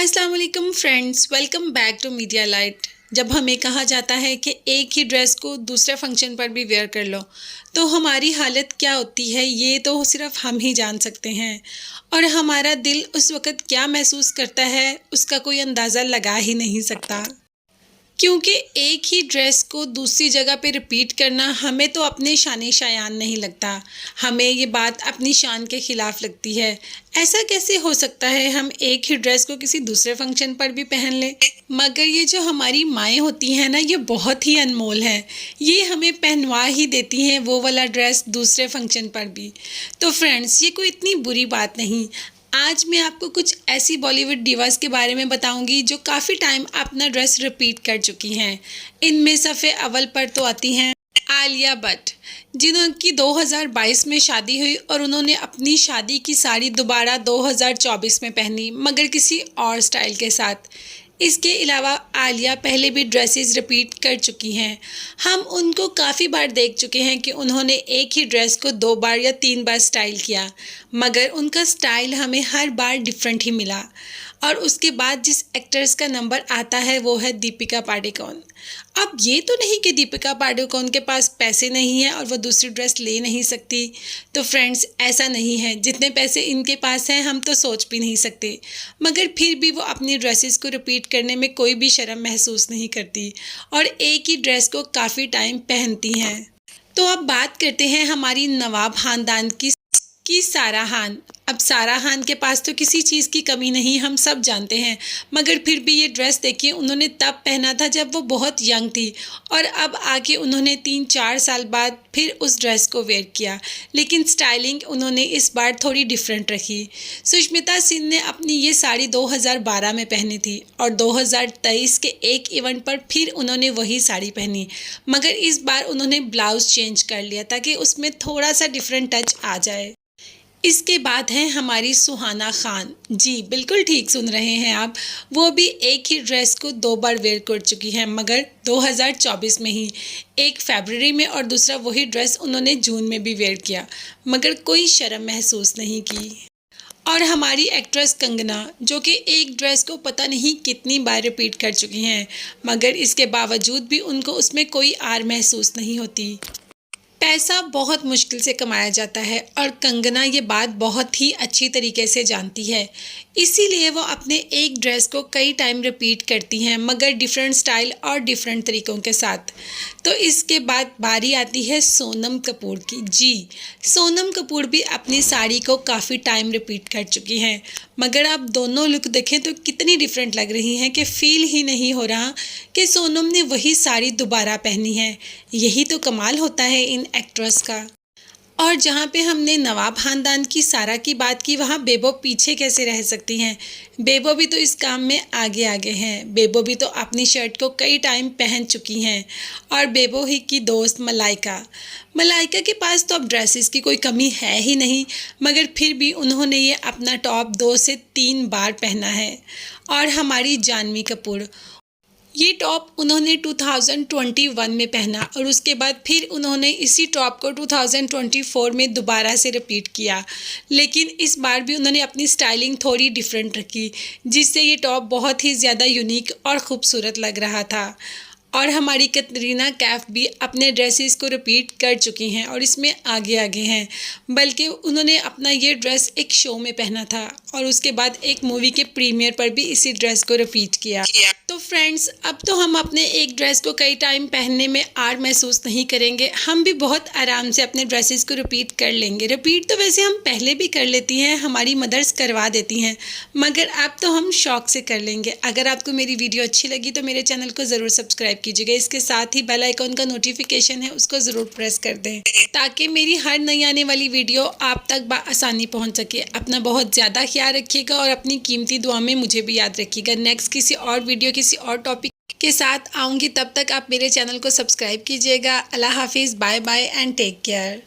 अस्सलाम वालेकुम friends, welcome back to Media Light. जब हमें कहा जाता है कि एक ही ड्रेस को दूसरे फंक्शन पर भी वेयर कर लो, तो हमारी हालत क्या होती है ये तो सिर्फ हम ही जान सकते हैं। और हमारा दिल उस वक़्त क्या महसूस करता है उसका कोई अंदाज़ा लगा ही नहीं सकता। क्योंकि एक ही ड्रेस को दूसरी जगह पे रिपीट करना हमें तो अपने शान शायान नहीं लगता। हमें ये बात अपनी शान के ख़िलाफ़ लगती है। ऐसा कैसे हो सकता है हम एक ही ड्रेस को किसी दूसरे फंक्शन पर भी पहन लें? मगर ये जो हमारी माएँ होती हैं ना, ये बहुत ही अनमोल हैं। ये हमें पहनवा ही देती हैं वो वाला ड्रेस दूसरे फंक्शन पर भी। तो फ्रेंड्स, ये कोई इतनी बुरी बात नहीं। आज मैं आपको कुछ ऐसी बॉलीवुड डिवास के बारे में बताऊंगी जो काफ़ी टाइम अपना ड्रेस रिपीट कर चुकी हैं। इनमें सफ़े अव्वल पर तो आती हैं आलिया भट्ट, जिनकी 2022 में शादी हुई और उन्होंने अपनी शादी की साड़ी दोबारा 2024 में पहनी, मगर किसी और स्टाइल के साथ। इसके अलावा आलिया पहले भी ड्रेसेस रिपीट कर चुकी हैं। हम उनको काफ़ी बार देख चुके हैं कि उन्होंने एक ही ड्रेस को 2 बार या 3 बार स्टाइल किया, मगर उनका स्टाइल हमें हर बार डिफरेंट ही मिला। और उसके बाद जिस एक्ट्रेस का नंबर आता है वो है दीपिका पादुकोण। अब ये तो नहीं कि दीपिका पादुकोण के पास पैसे नहीं है और वो दूसरी ड्रेस ले नहीं सकती। तो फ्रेंड्स, ऐसा नहीं है। जितने पैसे इनके पास हैं हम तो सोच भी नहीं सकते, मगर फिर भी वो अपनी ड्रेसेस को रिपीट करने में कोई भी शर्म महसूस नहीं करती और एक ही ड्रेस को काफ़ी टाइम पहनती हैं। तो अब बात करते हैं हमारी नवाब ख़ानदान की सारा खान। अब सारा खान के पास तो किसी चीज़ की कमी नहीं, हम सब जानते हैं, मगर फिर भी ये ड्रेस देखिए, उन्होंने तब पहना था जब वो बहुत यंग थी और अब आके उन्होंने 3-4 साल बाद फिर उस ड्रेस को वेयर किया, लेकिन स्टाइलिंग उन्होंने इस बार थोड़ी डिफरेंट रखी। सुष्मिता सेन ने अपनी ये साड़ी 2012 में पहनी थी और 2023 के एक इवेंट पर फिर उन्होंने वही साड़ी पहनी, मगर इस बार उन्होंने ब्लाउज़ चेंज कर लिया ताकि उसमें थोड़ा सा डिफरेंट टच आ जाए। इसके बाद हैं हमारी सुहाना खान। जी बिल्कुल ठीक सुन रहे हैं आप, वो भी एक ही ड्रेस को 2 बार वेयर कर चुकी हैं, मगर 2024 में ही, एक फरवरी में और दूसरा वही ड्रेस उन्होंने जून में भी वेयर किया, मगर कोई शर्म महसूस नहीं की। और हमारी एक्ट्रेस कंगना, जो कि एक ड्रेस को पता नहीं कितनी बार रिपीट कर चुकी हैं, मगर इसके बावजूद भी उनको उसमें कोई आर महसूस नहीं होती। पैसा बहुत मुश्किल से कमाया जाता है और कंगना ये बात बहुत ही अच्छी तरीके से जानती है, इसीलिए वो अपने एक ड्रेस को कई टाइम रिपीट करती हैं, मगर डिफरेंट स्टाइल और डिफरेंट तरीक़ों के साथ। तो इसके बाद बारी आती है सोनम कपूर की। जी, सोनम कपूर भी अपनी साड़ी को काफ़ी टाइम रिपीट कर चुकी हैं, मगर आप दोनों लुक देखें तो कितनी डिफरेंट लग रही हैं कि फ़ील ही नहीं हो रहा कि सोनम ने वही साड़ी दोबारा पहनी है। यही तो कमाल होता है इन एक्ट्रेस का। और जहाँ पे हमने नवाब ख़ानदान की सारा की बात की, वहाँ बेबो पीछे कैसे रह सकती हैं। बेबो भी तो इस काम में आगे आगे हैं। बेबो भी तो अपनी शर्ट को कई टाइम पहन चुकी हैं। और बेबो ही की दोस्त मलाइका के पास तो अब ड्रेसेस की कोई कमी है ही नहीं, मगर फिर भी उन्होंने ये अपना टॉप 2 से 3 बार पहना है। और हमारी जानवी कपूर, ये टॉप उन्होंने 2021 में पहना और उसके बाद फिर उन्होंने इसी टॉप को 2024 में दोबारा से रिपीट किया, लेकिन इस बार भी उन्होंने अपनी स्टाइलिंग थोड़ी डिफरेंट रखी, जिससे ये टॉप बहुत ही ज़्यादा यूनिक और ख़ूबसूरत लग रहा था। और हमारी कैटरीना कैफ भी अपने ड्रेसेस को रिपीट कर चुकी हैं और इसमें आगे आगे हैं, बल्कि उन्होंने अपना ये ड्रेस एक शो में पहना था और उसके बाद एक मूवी के प्रीमियर पर भी इसी ड्रेस को रिपीट किया। तो फ्रेंड्स, अब तो हम अपने एक ड्रेस को कई टाइम पहनने में आर महसूस नहीं करेंगे, हम भी बहुत आराम से अपने ड्रेसेस को रिपीट कर लेंगे। रिपीट तो वैसे हम पहले भी कर लेती हैं, हमारी मदर्स करवा देती हैं, मगर अब तो हम शौक़ से कर लेंगे। अगर आपको मेरी वीडियो अच्छी लगी तो मेरे चैनल को ज़रूर सब्सक्राइब कीजिएगा। इसके साथ ही बेल आइकॉन का नोटिफिकेशन है, उसको ज़रूर प्रेस कर दें ताकि मेरी हर नई आने वाली वीडियो आप तक बआसानी पहुंच सके। अपना बहुत ज़्यादा ख्याल रखिएगा और अपनी कीमती दुआ में मुझे भी याद रखिएगा। नेक्स्ट किसी और वीडियो किसी और टॉपिक के साथ आऊँगी, तब तक आप मेरे चैनल को सब्सक्राइब कीजिएगा। अल्लाह हाफिज़, bye bye and take care.